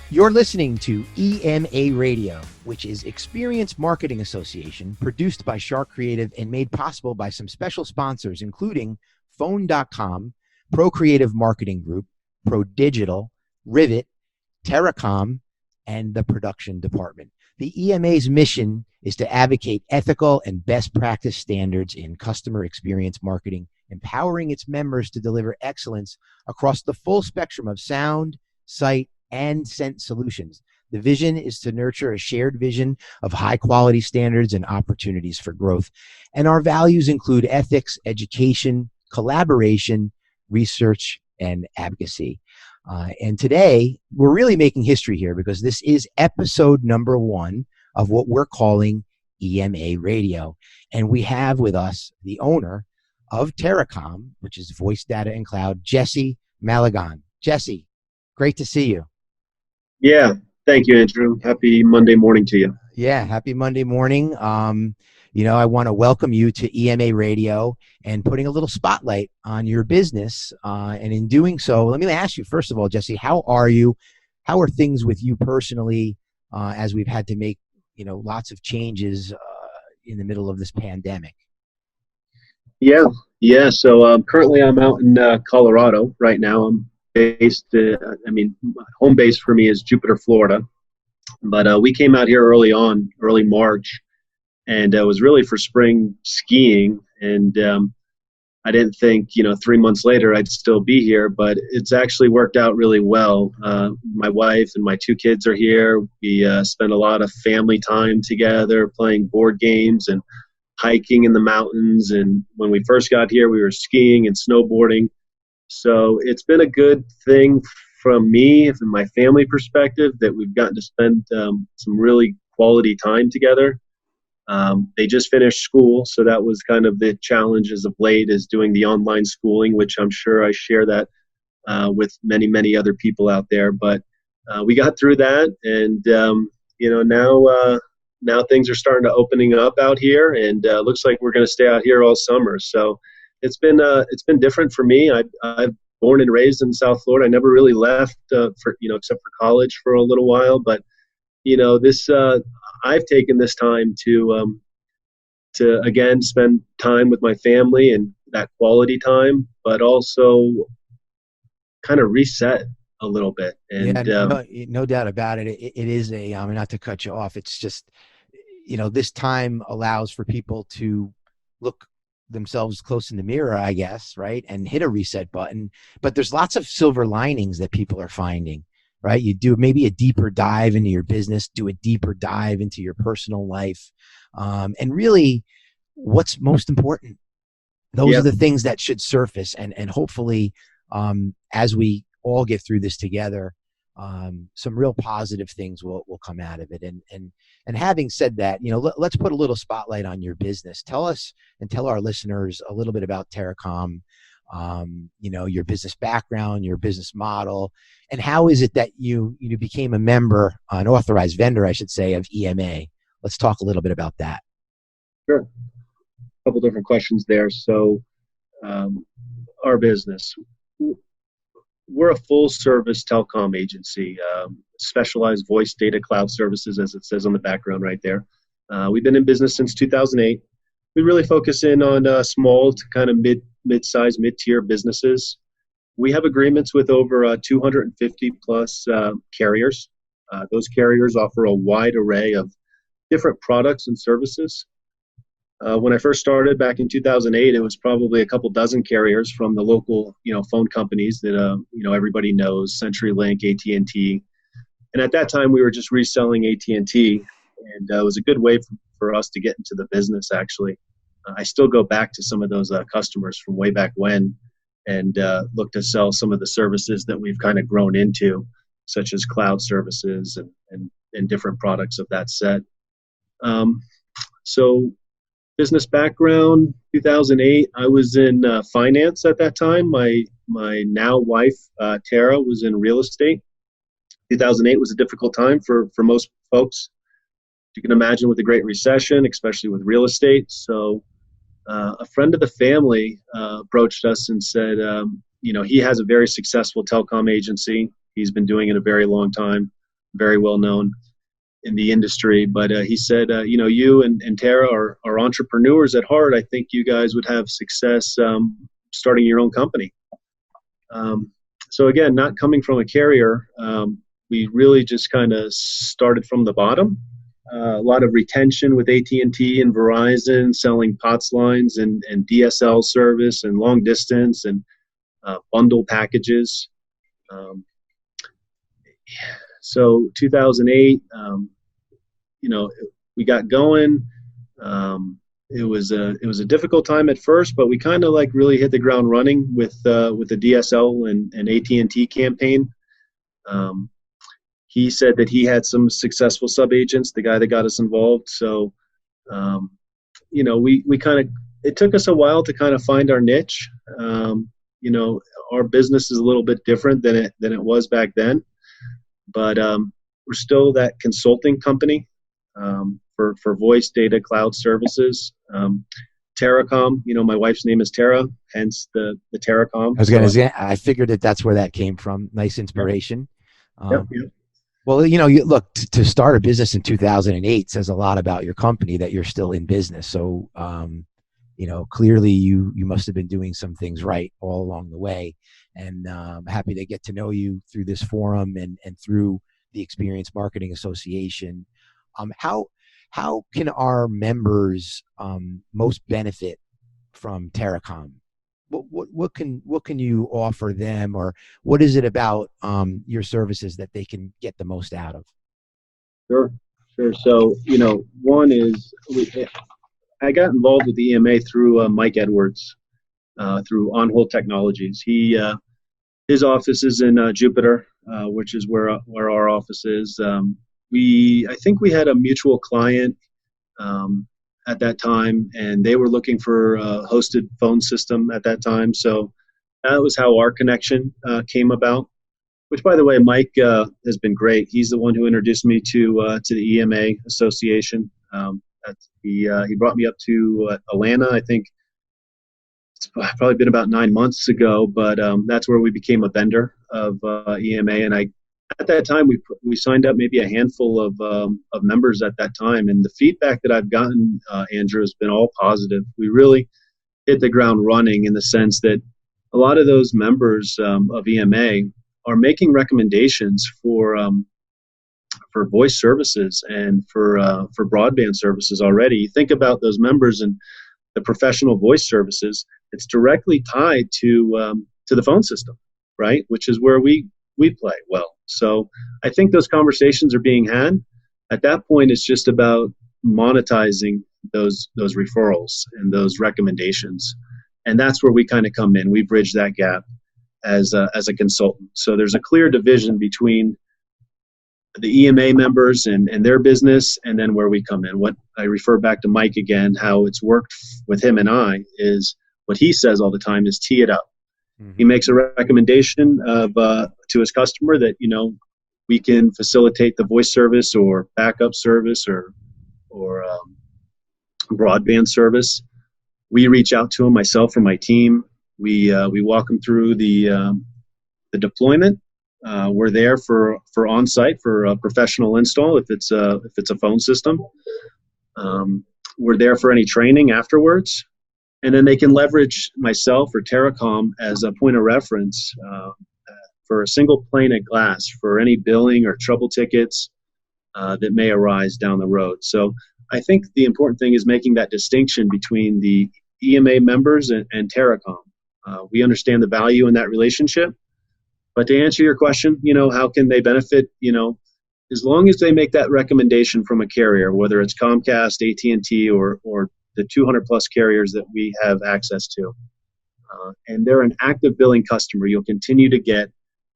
You're listening to EMA Radio, which is Experience Marketing Association, produced by Shark Creative and made possible by some special sponsors, including Phone.com, Pro Creative Marketing Group, Pro Digital, Rivet, Terracom, and the production department. The EMA's mission is to advocate ethical and best practice standards in customer experience marketing, empowering its members to deliver excellence across the full spectrum of sound, sight, and scent solutions. The vision is to nurture a shared vision of high quality standards and opportunities for growth. And our values include ethics, education, collaboration, research, and advocacy. And today, we're really making history here because this is episode number 1 of what we're calling EMA Radio. And we have with us the owner of Terracom, which is Voice Data and Cloud, Jesse Malagon. Jesse, great to see you. Yeah, thank you, Andrew. Happy Monday morning to you. Yeah, happy Monday morning. I want to welcome you to EMA Radio and putting a little spotlight on your business. And in doing so, let me ask you, first of all, Jesse, how are you? How are things with you personally as we've had to make, lots of changes in the middle of this pandemic? Yeah. So currently I'm out in Colorado right now. I'm based, home base for me is Jupiter, Florida. But we came out here early March, and it was really for spring skiing. And I didn't think, 3 months later I'd still be here, but it's actually worked out really well. My wife and my 2 kids are here. We spend a lot of family time together, playing board games and hiking in the mountains. And when we first got here, we were skiing and snowboarding. So it's been a good thing from me and my family perspective that we've gotten to spend some really quality time together. They just finished school, so that was kind of the challenge as of late, is doing the online schooling, which I'm sure I share that with many, many other people out there. But we got through that, and now things are starting to opening up out here, and looks like we're going to stay out here all summer. So it's been different for me. I've born and raised in South Florida. I never really left except for college for a little while. But I've taken this time to again spend time with my family and that quality time, but also kind of reset a little bit. And no doubt about it. It is not to cut you off. It's just, this time allows for people to look themselves close in the mirror, I guess, right? And hit a reset button. But there's lots of silver linings that people are finding, right? You do maybe a deeper dive into your business, do a deeper dive into your personal life. And really what's most important, those are the things that should surface. And hopefully, as we all get through this together, some real positive things will come out of it. And having said that, let's put a little spotlight on your business. Tell us and tell our listeners a little bit about Terracom, your business background, your business model, and how is it that you became a member, an authorized vendor, I should say, of EMA. Let's talk a little bit about that. Sure. A couple different questions there. So our business. We're a full-service telecom agency, specialized voice data cloud services, as it says on the background right there. We've been in business since 2008. We really focus in on small to kind of mid-size, mid-tier businesses. We have agreements with over 250-plus carriers. Those carriers offer a wide array of different products and services. When I first started back in 2008, it was probably a couple dozen carriers from the local, phone companies that, everybody knows, CenturyLink, AT&T. And at that time, we were just reselling AT&T, and it was a good way for us to get into the business, actually. I still go back to some of those customers from way back when and look to sell some of the services that we've kind of grown into, such as cloud services and different products of that set. So business background, 2008, I was in finance at that time. My now wife, Tara, was in real estate. 2008 was a difficult time for most folks. You can imagine with the Great Recession, especially with real estate. So a friend of the family approached us and said, he has a very successful telecom agency. He's been doing it a very long time. very well known in the industry. But he said, you and Tara are entrepreneurs at heart. I think you guys would have success starting your own company. So again, not coming from a carrier, we really just kind of started from the bottom. A lot of retention with AT&T and Verizon, selling POTS lines and DSL service and long distance and bundle packages. So 2008, we got going. It was a difficult time at first, but we kind of like really hit the ground running with the DSL and AT&T campaign. He said that he had some successful sub-agents, the guy that got us involved. So, we kind of, it took us a while to kind of find our niche. Our business is a little bit different than it was back then, but we're still that consulting company for voice, data, cloud services. Terracom, my wife's name is Tara, hence the Terracom. I was going to say, I figured that's where that came from. Nice inspiration. Yep. Well, you look, to start a business in 2008 says a lot about your company that you're still in business. So, clearly you must have been doing some things right all along the way. And I'm happy to get to know you through this forum and through the Experience Marketing Association. How can our members most benefit from Terracom? What can you offer them, or what is it about your services that they can get the most out of? Sure. So, one is I got involved with the EMA through Mike Edwards, through On Hold Technologies. His office is in Jupiter, which is where our office is. I think we had a mutual client at that time, and they were looking for a hosted phone system at that time. So that was how our connection came about. Which, by the way, Mike has been great. He's the one who introduced me to the EMA Association. He brought me up to Atlanta. I think it's probably been about 9 months ago, but that's where we became a vendor of EMA. And at that time, we signed up maybe a handful of members at that time. And the feedback that I've gotten, Andrew, has been all positive. We really hit the ground running in the sense that a lot of those members of EMA are making recommendations for voice services and for broadband services already. You think about those members and the professional voice services, it's directly tied to the phone system, right? Which is where we play well. So I think those conversations are being had. At that point, it's just about monetizing those referrals and those recommendations. And that's where we kind of come in. We bridge that gap as a consultant. So there's a clear division between the EMA members and their business, and then where we come in. What I refer back to Mike again, how it's worked with him and I is what he says all the time is tee it up. Mm-hmm. He makes a recommendation to his customer that, we can facilitate the voice service or backup service or broadband service. We reach out to him, myself or my team. We walk him through the deployment. We're there for on-site for a professional install if it's a phone system. We're there for any training afterwards, and then they can leverage myself or Terracom as a point of reference for a single pane of glass for any billing or trouble tickets that may arise down the road. So I think the important thing is making that distinction between the EMA members and Terracom. We understand the value in that relationship. But to answer your question, how can they benefit? As long as they make that recommendation from a carrier, whether it's Comcast, AT&T, or the 200 plus carriers that we have access to, and they're an active billing customer, you'll continue to get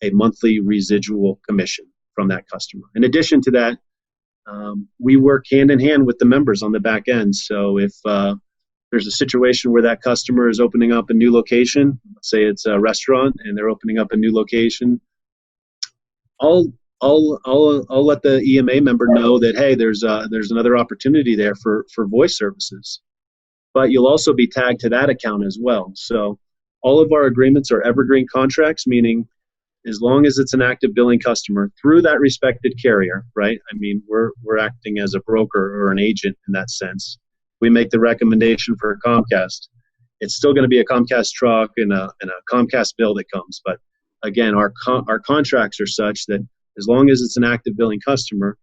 a monthly residual commission from that customer. In addition to that, we work hand in hand with the members on the back end. So if there's a situation where that customer is opening up a new location, let's say it's a restaurant and they're opening up a new location, I'll let the EMA member know that, hey, there's another opportunity there for voice services. But you'll also be tagged to that account as well. So all of our agreements are evergreen contracts, meaning as long as it's an active billing customer through that respected carrier, right? I mean, we're acting as a broker or an agent in that sense. We make the recommendation for Comcast. It's still going to be a Comcast truck and a Comcast bill that comes. But again, our contracts are such that as long as it's an active billing customer,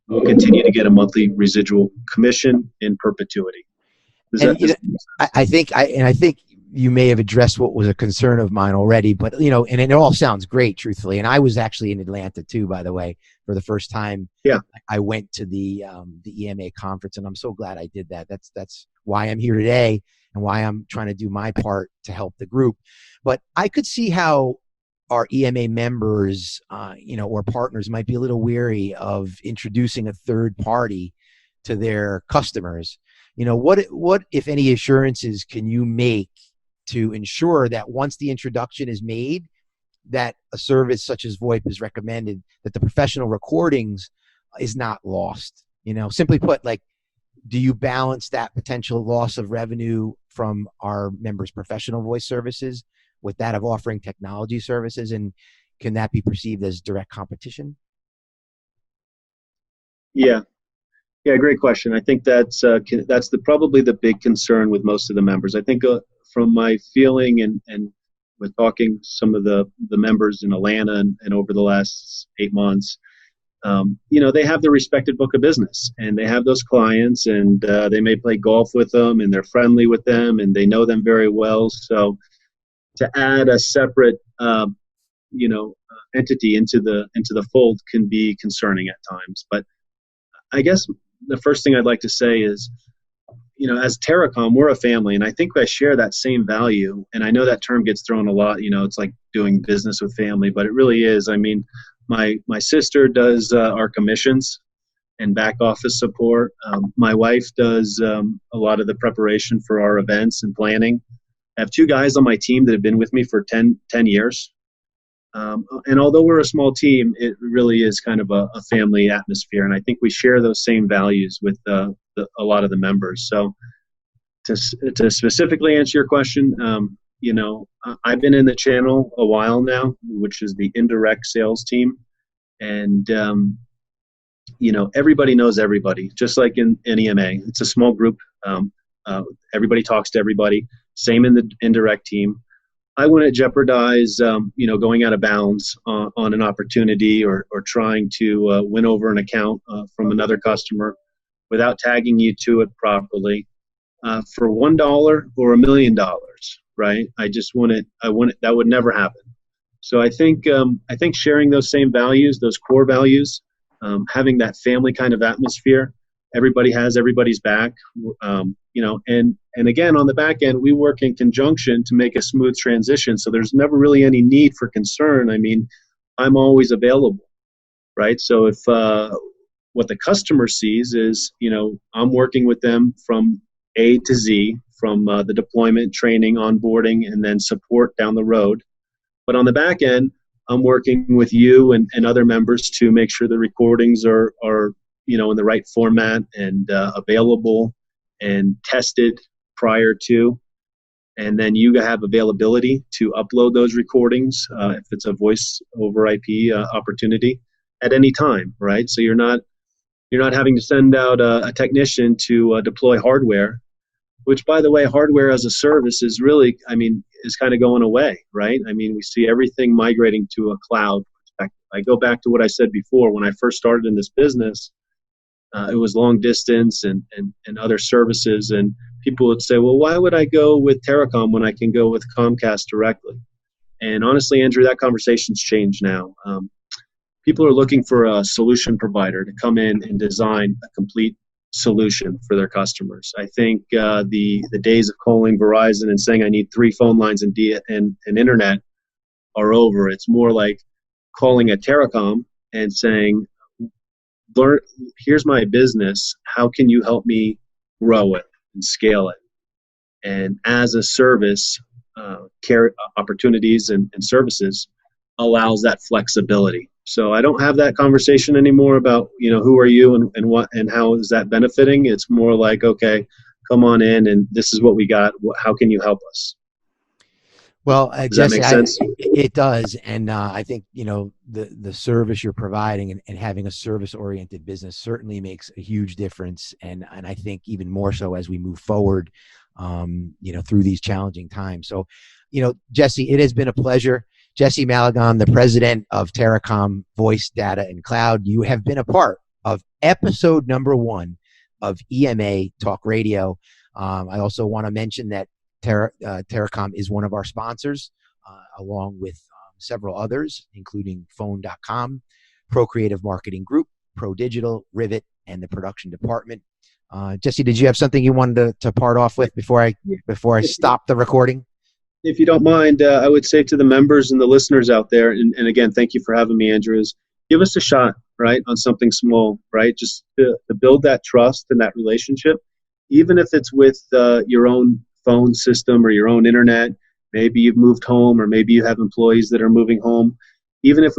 we'll continue to get a monthly residual commission in perpetuity. And I think you may have addressed what was a concern of mine already, but and it all sounds great, truthfully. And I was actually in Atlanta too, by the way, for the first time. Yeah, I went to the EMA conference, and I'm so glad I did that. That's why I'm here today, and why I'm trying to do my part to help the group. But I could see how our EMA members, or partners might be a little weary of introducing a third party to their customers. What if any assurances can you make to ensure that once the introduction is made, that a service such as VoIP is recommended, that the professional recordings is not lost? Simply put, like, do you balance that potential loss of revenue from our members' professional voice services with that of offering technology services? And can that be perceived as direct competition? Yeah. Yeah, great question. I think that's probably the big concern with most of the members. I think from my feeling and with talking to some of the members in Atlanta and over the last 8 months, they have the respected book of business, and they have those clients, and they may play golf with them, and they're friendly with them, and they know them very well. So to add a separate entity into the fold can be concerning at times. But I guess the first thing I'd like to say is, as Terracom, we're a family, and I think I share that same value. And I know that term gets thrown a lot. It's like doing business with family, but it really is. I mean, my sister does our commissions and back office support. My wife does a lot of the preparation for our events and planning. I have 2 guys on my team that have been with me for 10 years. And although we're a small team, it really is kind of a family atmosphere. And I think we share those same values with a lot of the members. So to specifically answer your question, I've been in the channel a while now, which is the indirect sales team. And, everybody knows everybody, just like in EMA. It's a small group. Everybody talks to everybody. Same in the indirect team. I wouldn't jeopardize, going out of bounds on an opportunity or trying to win over an account from another customer without tagging you to it properly for $1 or $1 million, right? That would never happen. So I think sharing those same values, those core values, having that family kind of atmosphere, everybody has everybody's back, and again, on the back end, we work in conjunction to make a smooth transition. So there's never really any need for concern. I mean, I'm always available, right? So if what the customer sees is, I'm working with them from A to Z, from the deployment, training, onboarding, and then support down the road. But on the back end, I'm working with you and other members to make sure the recordings are in the right format and available and tested prior to, and then you have availability to upload those recordings if it's a voice over IP opportunity at any time, right? So you're not having to send out a technician to deploy hardware, which, by the way, hardware as a service is really, is kind of going away, right? I mean, we see everything migrating to a cloud perspective. I go back to what I said before. When I first started in this business, it was long distance and other services, and people would say, well, why would I go with Terracom when I can go with Comcast directly? And honestly, Andrew, that conversation's changed now. People are looking for a solution provider to come in and design a complete solution for their customers. I think the days of calling Verizon and saying I need 3 phone lines and internet are over. It's more like calling a Terracom and saying, here's my business. How can you help me grow it and scale it? And as a service, care opportunities and services allows that flexibility. So I don't have that conversation anymore about, who are you and what and how is that benefiting? It's more like, okay, come on in and this is what we got. How can you help us? Well, Does that Jesse, make sense? it does, and I think the service you're providing and having a service oriented business certainly makes a huge difference, and I think even more so as we move forward, through these challenging times. So, Jesse, it has been a pleasure. Jesse Malagon, the president of Terracom Voice, Data, and Cloud. You have been a part of episode number 1 of EMA Talk Radio. I also want to mention that Terracom is one of our sponsors, along with several others, including Phone.com, Pro Creative Marketing Group, Pro Digital, Rivet, and the production department. Jesse, did you have something you wanted to part off with before I stop the recording? If you don't mind, I would say to the members and the listeners out there, and again, thank you for having me, Andrew, is give us a shot, right, on something small, right? Just to build that trust and that relationship, even if it's with your own phone system or your own internet. Maybe you've moved home, or maybe you have employees that are moving home. Even if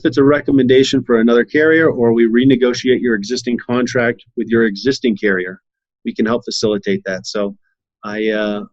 it's a recommendation for another carrier, or we renegotiate your existing contract with your existing carrier, we can help facilitate that. So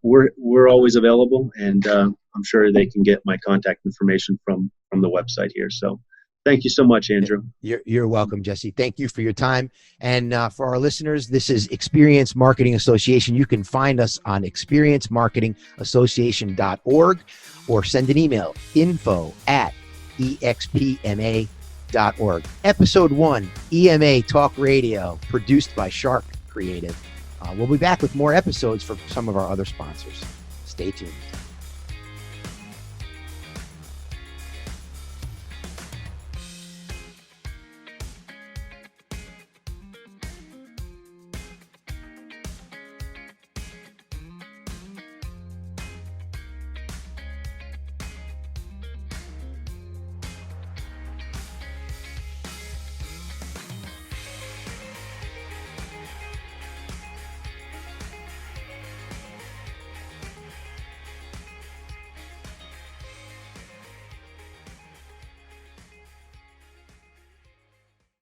we're always available, and I'm sure they can get my contact information from the website here. So thank you so much, Andrew. You're welcome, Jesse. Thank you for your time. And for our listeners, this is Experience Marketing Association. You can find us on experiencemarketingassociation.org, or send an email, info@expma.org. Episode 1, EMA Talk Radio, produced by Shark Creative. We'll be back with more episodes for some of our other sponsors. Stay tuned.